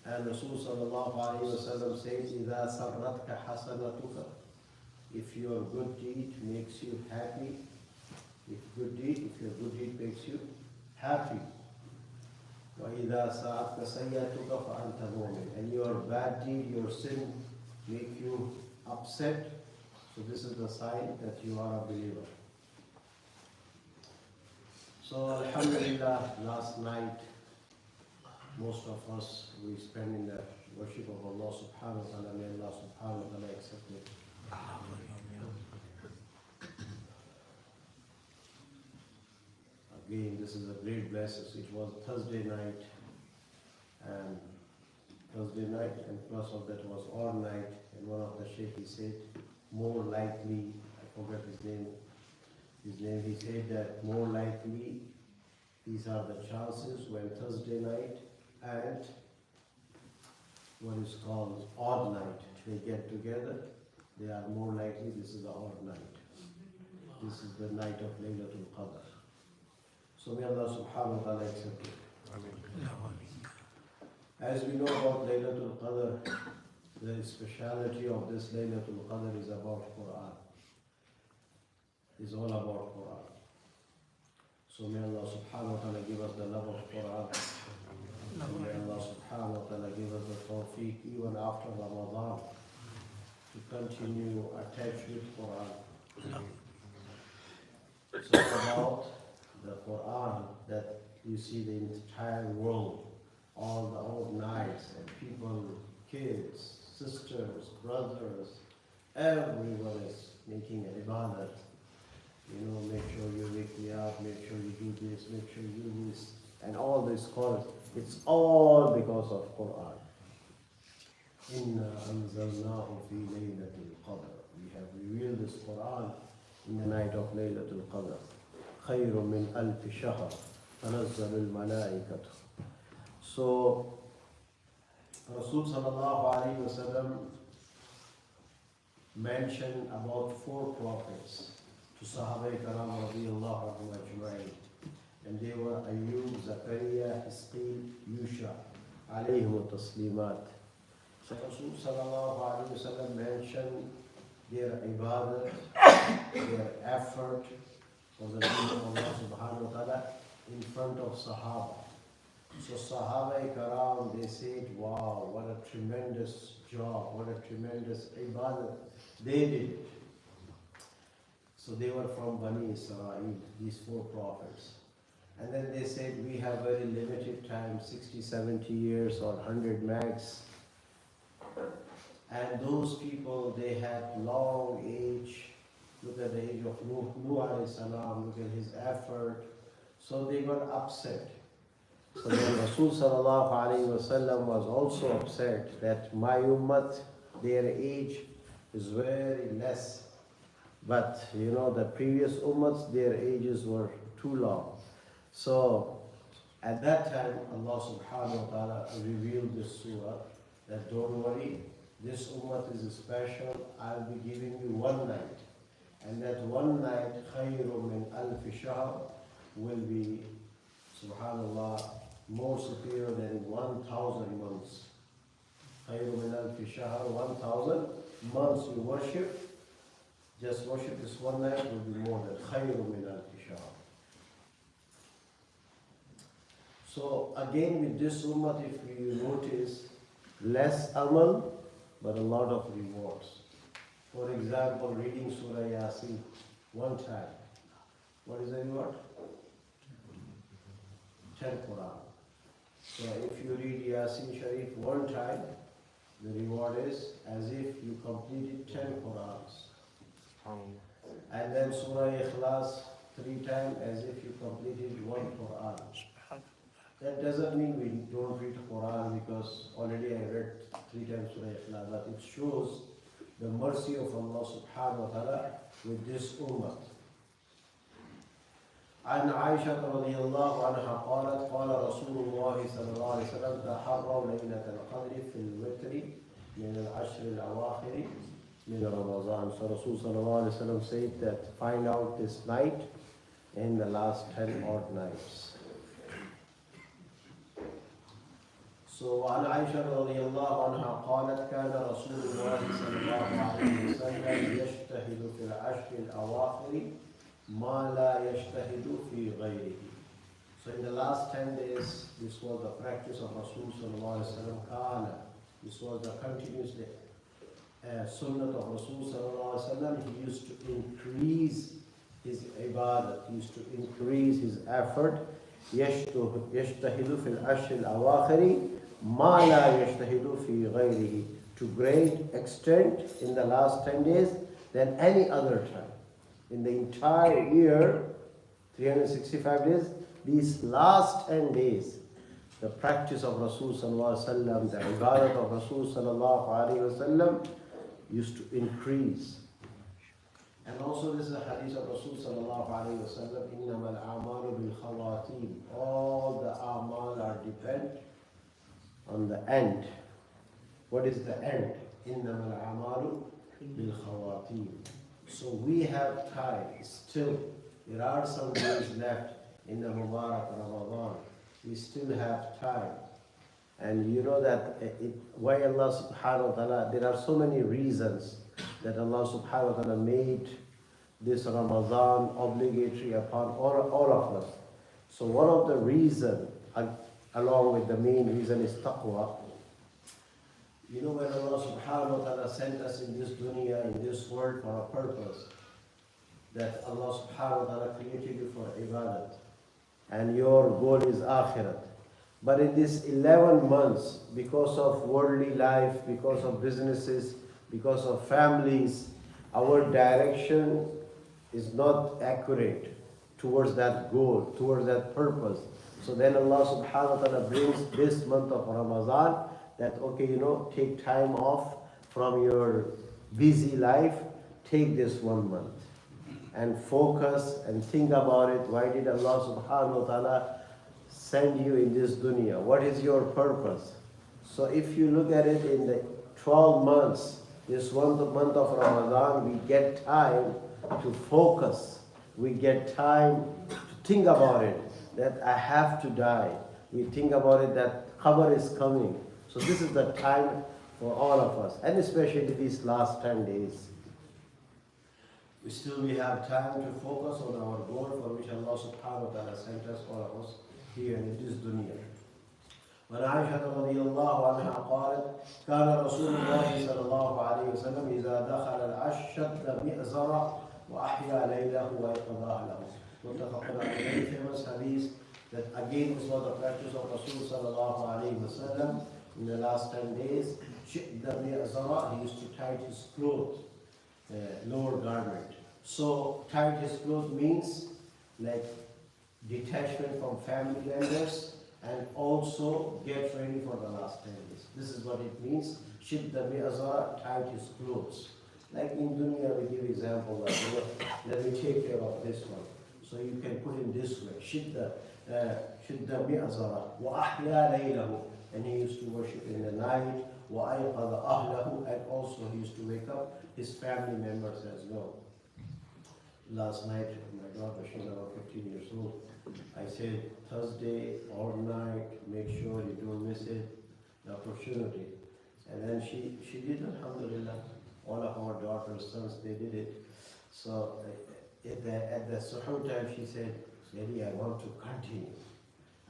And Rasul sallallahu alayhi wa sallam says, إِذَا سَرَّتْكَ حَسَنَتُكَ, if your good deed makes you happy, if your good deed makes you happy, وَإِذَا سَأَتْكَ سَيَّتُكَ فَأَنْتَ مُؤْمِنٌ, and your bad deed, your sin make you upset, so this is the sign that you are a believer. So alhamdulillah, last night most of us we spend in the worship of Allah subhanahu wa ta'ala. May Allah subhanahu wa ta'ala accept it. Again, this is a great blessing. It was Thursday night, and plus of that was all night, and one of the sheikh, he said, more likely, I forgot his name, he said that more likely these are the chances when Thursday night and what is called odd night, they get together, they are more likely this is the odd night. This is the night of Laylatul Qadr. So may Allah subhanahu wa ta'ala accept it. As we know about Laylatul Qadr, the speciality of this Laylatul Qadr is about Quran. It's all about Quran. So may Allah subhanahu wa ta'ala give us the love of Quran. May Allah subhanahu wa ta'ala give us the tawfiq even after Ramadan to continue attached with Quran. So about the Quran that you see the entire world, all the old nights and people, kids, sisters, brothers, everyone is making an ibadat. You know, make sure you wake me up, make sure you do this, make sure you do this, and all this calls. It's all because of Quran. Inna anzalnahu fi laylatul qadr. We have revealed this Quran in the night of Laylatul Qadr. خير من ألف شهر تنزل الملائكة. So Rasul sallallahu alayhi wa sallam mentioned about 4 prophets to Sahaba Karam radiyallahu anhum ajma'in. And they were Ayyub, Zakaria, Hisqeel, Yusha alayhim taslimat. So Rasul sallallahu alayhi wa sallam mentioned their ibadat, their effort for the deen of Allah subhanahu wa ta'ala in front of Sahaba. So Sahaba Karam, they said, wow, what a tremendous job, what a tremendous ibadat they did. So they were from Bani Israel, these 4 prophets. And then they said, we have very limited time, 60, 70 years or 100 max. And those people, they had long age. Look at the age of Nuh alayhi salam, look at his effort. So they got upset. So then Rasul sallallahu alayhi wa sallam was also upset that my ummat, their age is very less. But you know, the previous ummats, their ages were too long. So at that time, Allah subhanahu wa ta'ala revealed this surah that don't worry, this ummat is special, I'll be giving you one night. And that one night, خَيْرٌ مِنْ أَلْفِ شَهْرٍ, will be, subhanallah, more superior than 1,000 months. خَيْرٌ مِنْ أَلْفِ شَهْرٍ, 1,000 months you worship. Just worship this one night will be more than خَيْرٌ مِنْ أَلْفِ شَهْرٍ. So again with this ummah, if you notice, less amal, but a lot of rewards. For example, reading Surah Yasin one time. What is the reward? 10 Quran. So if you read Yasin Sharif one time, the reward is as if you completed 10 Qurans. And then Surah Ikhlas 3 times as if you completed 1 Quran. That doesn't mean we don't read Quran because already I read 3 times Surah Ikhlas, but it shows the mercy of Allah subhanahu wa ta'ala with this ummah. عن عائشة رضي الله عنها قالت قال رسول الله صلى الله عليه وسلم تحروا ليلة القدر في الوتر من العشر الأواخر من رمضان. So Rasul صلى الله عليه وسلم said that find out this night in the last 10 odd nights. So عن عائشة رضي الله عنها قالت كان رسول الله صلى الله عليه وسلم يجتهد في العشر الأواخر ما لا يجتهد في غيره. So in the last 10 days, this was the practice of Rasul sallallahu alaihi wasallam. Kana. This was the continuous sunnah of Rasul sallallahu alaihi wasallam. He used to increase his ibadat. He used to increase his effort. يجتهد في العشر الأواخر ما لا يجتهد في غيره. To great extent in the last 10 days than any other time. In the entire year, 365 days, these last 10 days, the practice of Rasul sallallahu alaihi wasallam, the ibadat of Rasul sallallahu alaihi wasallam used to increase. And also this is a hadith of Rasul sallallahu alaihi wasallam, إِنَّمَا الْأَعْمَالُ بِالْخَوَاتِيمِ. All the a'mal are depend on the end. What is the end? إِنَّمَا الْأَعْمَالُ بِالْخَوَاتِيمِ. So we have time still. There are some days left in the Mubarak Ramadan. We still have time. And you know that why Allah subhanahu wa ta'ala, there are so many reasons that Allah subhanahu wa ta'ala made this Ramadan obligatory upon all of us. So one of the reasons, along with the main reason, is taqwa. You know, when Allah subhanahu wa ta'ala sent us in this dunya, in this world for a purpose, that Allah subhanahu wa ta'ala created you for ibadat, and your goal is akhirat. But in these 11 months, because of worldly life, because of businesses, because of families, our direction is not accurate towards that goal, towards that purpose. So then Allah subhanahu wa ta'ala brings this month of Ramadan that, okay, you know, take time off from your busy life, take this 1 month and focus and think about it. Why did Allah subhanahu wa ta'ala send you in this dunya? What is your purpose? So if you look at it in the 12 months, this month of Ramadan, we get time to focus. We get time to think about it, that I have to die. We think about it that Qabr is coming. So this is the time for all of us, and especially these last 10 days. We have time to focus on our goal for which Allah subhanahu wa ta'ala sent us, all of us, here in this dunya. وعن عائشة رضي الله عنها قالت كان رسول الله صلى الله عليه وسلم إذا دخل العشر شد مئزره وأحيا ليله وأيقظ أهله. متفق عليه. Famous hadith that again was the practice of Rasul sallallahu alaihi wasallam in the last 10 days. شد مئزره, he used to tie his clothes, lower garment. So tied his clothes means like detachment from family members and also get ready for the last 10 days. This is what it means. Shidda bi'azara, tied his clothes. Like in dunya we give example like, let me take care of this one. So you can put it this way. Shidda bi'azara wa ahya laylahu. And he used to worship in the night. Wa ayqadha ahlahu. And also he used to wake up his family members as well. Last night, my daughter, she's about 15 years old. I said, Thursday or night, make sure you don't miss it, the opportunity. And then she did, alhamdulillah. All of our daughters, sons, they did it. So at the suhoor time, she said, Daddy, I want to continue.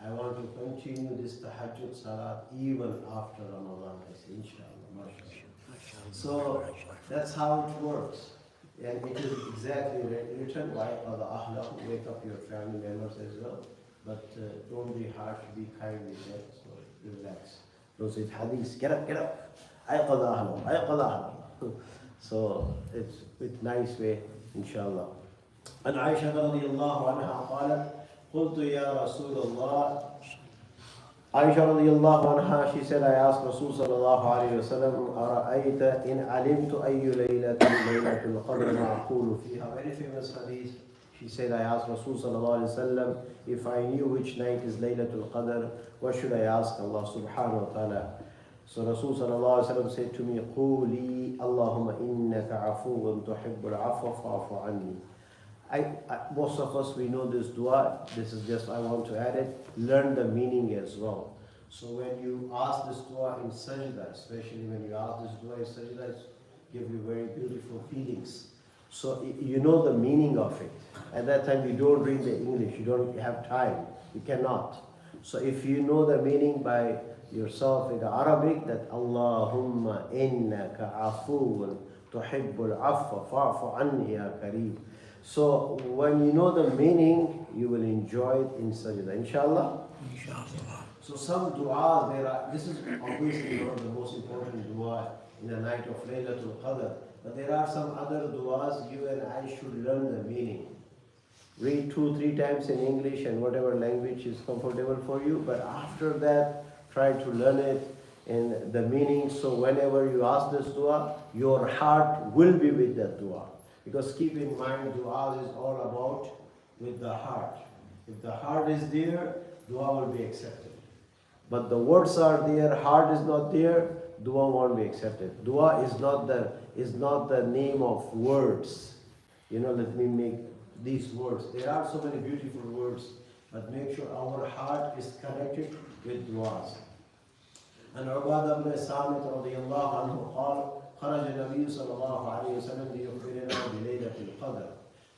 I want to continue this tahajjud salat even after Ramadan. I said, inshallah, mashallah. So that's how it works. And it is exactly written, why other ahlahu, wake up your family members as well. But don't be harsh, be kind with them, so relax. Those with hadiths, get up. Ayqadha ahlahu, ayqadha ahlahu. So it's with nice way, inshallah. And Aisha radiallahu anha qalat, قلت يا رسول الله. Aisha radiallahu anha, she said, I asked Rasul sallallahu alayhi wa sallam, أَرَأَيْتَ إِنْ عَلِمْتُ أَيُّ لَيْلَةٍ لَيْلَةُ الْقَدْرِ مَا أَقُولُ فِيهَا. Very famous hadith. She said, I asked Rasul sallallahu alayhi wa sallam, if I knew which night is Laylatul Qadr, what should I ask Allah subhanahu wa ta'ala? So Rasul sallallahu alayhi wa sallam said to me, قُولِي اللَّهُمَّ إِنَّكَ عَفُوٌّ تُحِبُّ الْعَفْوَ فَاعْفُ عَنِّي. Most of us, we know this dua. This is just, I want to add it. Learn the meaning as well. So when you ask this dua in sajda, especially when you ask this dua in sajda, it gives you very beautiful feelings. So you know the meaning of it. At that time you don't read the English, you don't have time, you cannot. So if you know the meaning by yourself in the Arabic, that Allahumma innaka afuun tuhibbul afwa fa'fu anni ya kareem. So when you know the meaning, you will enjoy it in sajda, inshallah. Inshallah. So some du'as, this is obviously one of the most important dua in the night of Laylatul Qadr. But there are some other du'as you and I should learn the meaning. Read 2-3 times in English and whatever language is comfortable for you. But after that, try to learn it in the meaning. So whenever you ask this dua, your heart will be with that dua. Because keep in mind, dua is all about with the heart. If the heart is there, dua will be accepted. But the words are there, heart is not there, dua won't be accepted. Dua is not the name of words. Let me make these words. There are so many beautiful words, but make sure our heart is connected with duas. And Ubadah ibn Samit radiyallahu anhu قال خرج النبي صلى الله عليه وسلم ليخبرنا بليلة القدر.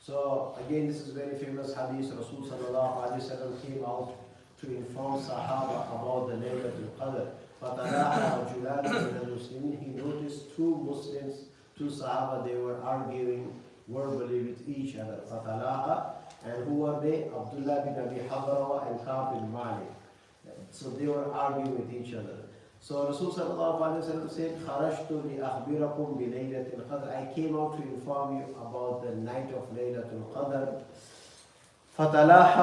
So again, this is very famous hadith. Rasul sallallahu alayhi wa sallam came out to inform Sahaba about the Laylatul Qadr. فَتَلَاحَ رَجُلَانِ مِنَ الْمُسْلِمِينَ. He noticed two Muslims, two Sahaba, they were arguing verbally with each other. فَتَلَاحَ. And who were they? Abdullah bin Abi Hadrawa and Ka'b bin Malik. So they were arguing with each other. So Rasul sallallahu alayhi wa sallam said, خَرَجْتُ لِأَخْبِرَكُمْ بِلَيْلَةِ الْقَدْرِ. I came out to inform you about the night of Laylatul Qadr. فَتَلَاحَ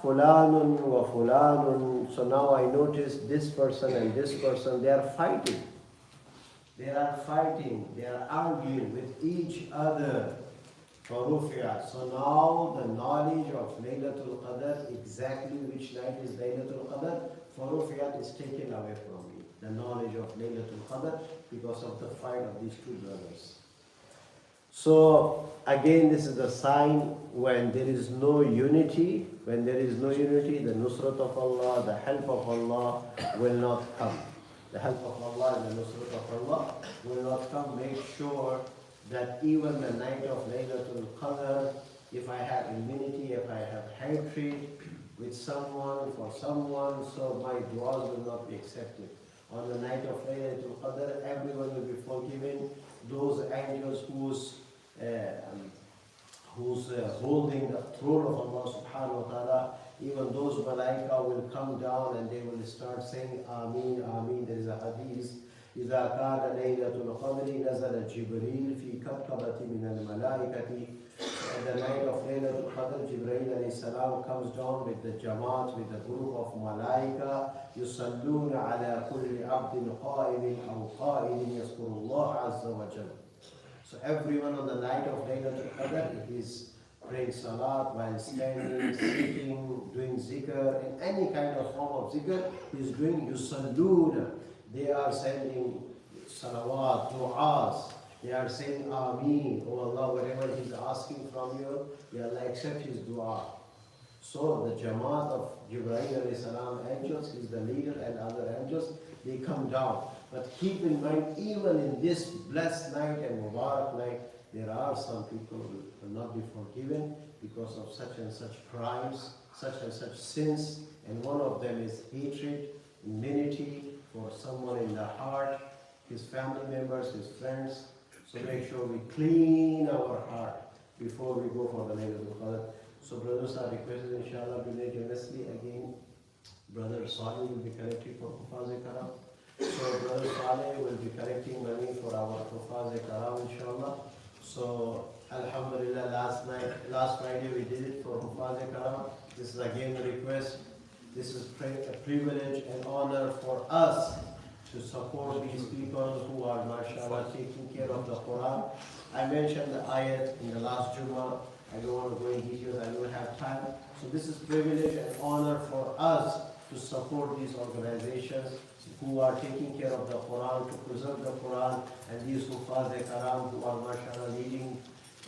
فُلَانٌ وَفُلَانٌ. So now I notice this person and this person, they are fighting. They are arguing with each other. فَرُفِعَ. So now the knowledge of Laylatul Qadr, exactly which night is Laylatul Qadr, فَرُفِعَ is taken away from me. The knowledge of Laylatul Qadr because of the fight of these two brothers. So again, this is the sign when there is no unity. When there is no unity, the nusrat of Allah, the help of Allah will not come. The help of Allah and the nusrat of Allah will not come. Make sure that even the night of Laylatul Qadr, if I have enmity, if I have hatred with someone, for someone, so my du'as will not be accepted. On the night of Laylatul Qadr, everyone will be forgiven. Those angels who's holding the throne of Allah subhanahu wa ta'ala, even those malaika will come down and they will start saying Ameen, Ameen. There is a hadith, إِذَا كَانَ لَيْلَةُ الْقَدْرِ نَزَلَ جِبْرِيلٌ فِي كَبْكَبَةٍ مِنَ الْمَلَائِكَةِ. At the night of Laylatul Qadr, Jibreel alayhi salam comes down with the Jamaat, with the group of Malaika. يُصَلُّونَ عَلَى كُلِّ عَبْدٍ قَائِمٍ أَوْ قَائِمٍ يَذْكُرُ اللَّهَ عَزَّ وَجَلَّ. So everyone on the night of Laylatul Qadr is praying salat while standing, sitting, doing zikr, in any kind of form of zikr, he is doing yusalluna. They are sending salawat, du'as. They are saying Ameen. Oh Allah, whatever he is asking from you, may Allah accept his dua. So the Jamaat of Jibreel alayhi salam angels, he is the leader, and other angels, they come down. But keep in mind, even in this blessed night and Mubarak night, there are some people who will not be forgiven because of such and such crimes, such and such sins, and one of them is hatred, enmity for someone in the heart, his family members, his friends. So make sure we clean our heart before we go for the Laylatul Qadr. So brothers are requested, inshallah, to make generously again. Brother Salih will be collecting for Hufaz-e-Karam. So Brother Saleh will be collecting money for our Hufaz-e-Karam, inshallah. So Alhamdulillah, last Friday we did it for Hufaz-e-Karam. This is again a request. This is a privilege and honor for us to support these people who are, mashallah, taking care of the Quran. I mentioned the ayat in the last Juma. I don't want to go in details, I don't have time. So this is privilege and honor for us to support these organizations who are taking care of the Quran, to preserve the Quran, and these Hufaz-e-Karam who are, mashallah, leading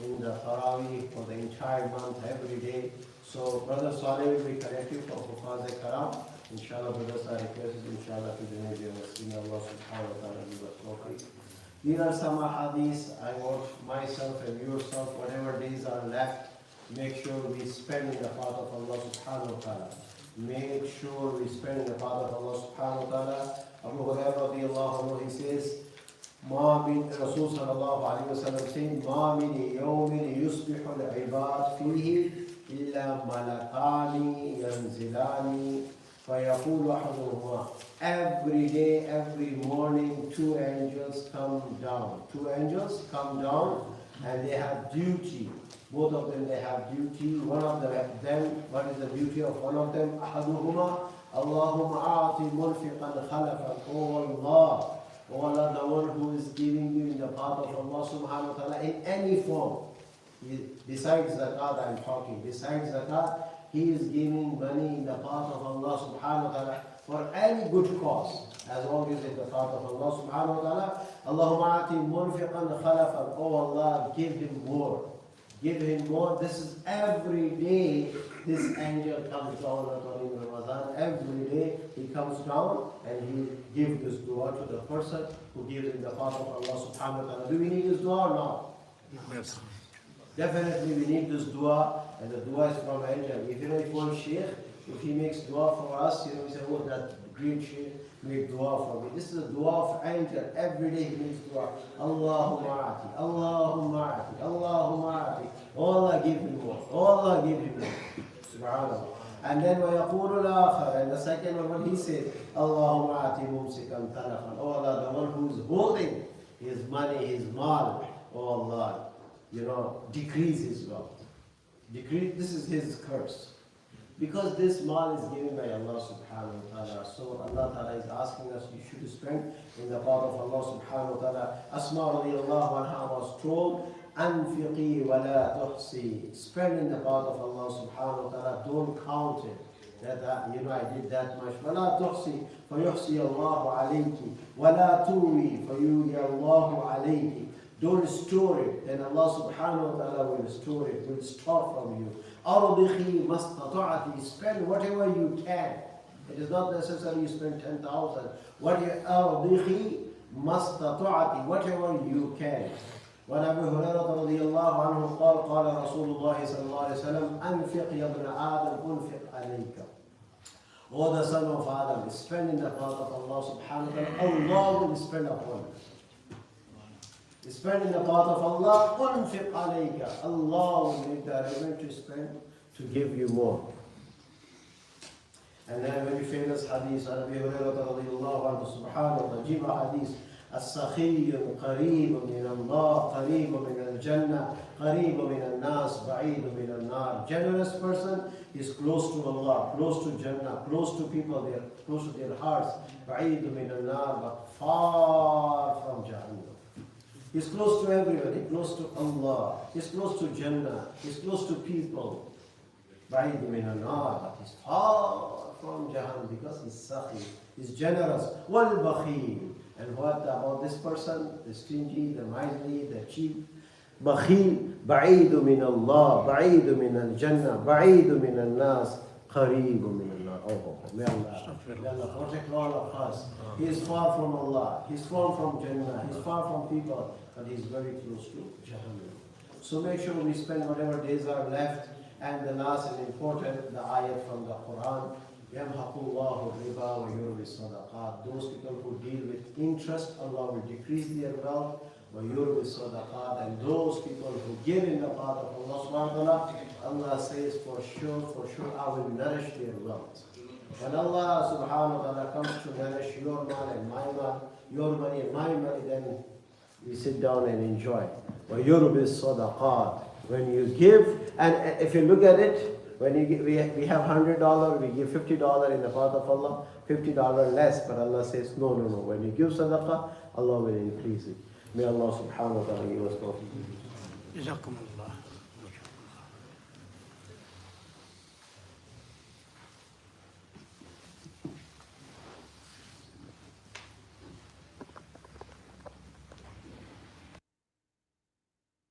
in the Tarawih for the entire month, every day. So Brother Saleh will be collecting for Hufaz-e-Karam. Inshallah, brothers, I request inshallah to donate your masjid. Allah subhanahu wa ta'ala give us tawfiq. These are some hadiths. I want myself and yourself, whatever days are left, make sure we spend in the path of Allah subhanahu wa ta'ala. Make sure we spend in the path of Allah subhanahu wa ta'ala. Abu Hurairah radiyallahu anhu, he says, ما من رسول صلى الله عليه وسلم saying ما من يوم يصبح العباد فيه إلا ملكان ينزلان فيقول أحدهما. Every day, every morning, two angels come down. Two angels come down and they have duty. Both of them, they have duty. One of them, what is the duty of one of them? أحدهما اللهم أعطي منفقا خلفا. Oh Allah, the one who is giving you in the path of Allah subhanahu wa ta'ala in any form. Besides zakat, I'm talking. Besides zakat, he is giving money in the path of Allah subhanahu wa ta'ala for any good cause. As long as it's the path of Allah subhanahu wa ta'ala. Allahumma ati munfiqan khalafan. Oh Allah, give him more. Give him more. This is every day this angel comes down, not only in Ramadan. Every day he comes down and he gives this dua to the person who gives in the path of Allah subhanahu wa ta'ala. Do we need this dua or not? Yes. Definitely we need this dua, and the dua is from angel. If if one sheikh, if he makes dua for us, we say, oh, that great sheikh make dua for me. This is a dua of angel. Every day he makes dua. Allahumma ati, Allahumma ati, Allahumma ati. Oh Allah, give him more. Oh Allah, give him more. Subhanallah. And then وَيَقُولُ الْآخَرَ, and the second one, he says, Allahumma ati mumsikan talafan. Oh Allah, the one who is holding his money, his mal, oh Allah, decrease his wealth. Decrease, this is his curse. Because this mal is given by Allah subhanahu wa ta'ala. So Allah ta'ala is asking us, you should spend in the path of Allah subhanahu wa ta'ala. Asma radiallahu anha was told, Anfiqi wa la tuhsi. Spend in the path of Allah subhanahu wa ta'ala. Don't count it. That I did that much. وَلَا تُحْصِي فَيُحْصِي اللَّهُ عَلَيْكِ وَلَا تُوِي فَيُوِي اللَّهُ عَلَيْكِ. Don't store it, then Allah subhanahu wa ta'ala will store it, will stop from you. أَرْضِخِي مَسْتَطَعَتِ. Spend whatever you can. It is not necessary you spend 10,000. أَرْضِخِي مَسْتَطَعَتِ. Whatever you can. وعن أبي هريرة رضي الله عنه قال قال رسول الله صلى الله عليه وسلم أنفق يا ابن آدم أنفق عليك. O the son of Adam, spend in the path of Allah subhanahu wa ta'ala. Allah will spend upon you. Spend in the path of Allah, أنفق عليك. Allah will make the arrangement to spend, to give you more. And then very famous hadith, عن أبي هريرة رضي الله عنه سبحانه وتعالى, Juma hadith. السخي قريب من الله قريب من الجنة قريب من الناس بعيد من النار. Generous person is close to Allah, close to Jannah, close to people, they are close to their hearts. بعيد من النار, but far from Jahannam. He's close to everybody, close to Allah, he's close to Jannah, he's close to people. بعيد من النار, but he's far from Jahannam because he's sakhi, he's generous. والبخيل. And what about this person? The stingy, the miserly, the cheap. بخيل بعيد من الله بعيد من الجنة بعيد من الناس قريب من النار. Oh, may Allah protect all of us. He is far from Allah. He is far from Jannah. He is far from people. But he is very close to Jahannam. So make sure we spend whatever days are left. And the last is important, the ayat from the Quran. يَمْحَقُ اللَّهُ الرِّبَا وَيُرْبِي الصَّدَقَاتِ. Those people who deal with interest, Allah will decrease their wealth. وَيُرْبِي الصَّدَقَاتِ. And those people who give in the path of Allah subhanahu wa ta'ala, Allah says, for sure, I will nourish their wealth. When Allah subhanahu wa ta'ala comes to nourish your money and my money, your money and my money, then we sit down and enjoy. وَيُرْبِي الصَّدَقَاتِ. When you give, and if you look at it, when you give, we have $100, we give $50 in the path of Allah, $50 less, but Allah says, no. When you give sadaqah, Allah will increase it. May Allah subhanahu wa ta'ala give us tawfiq.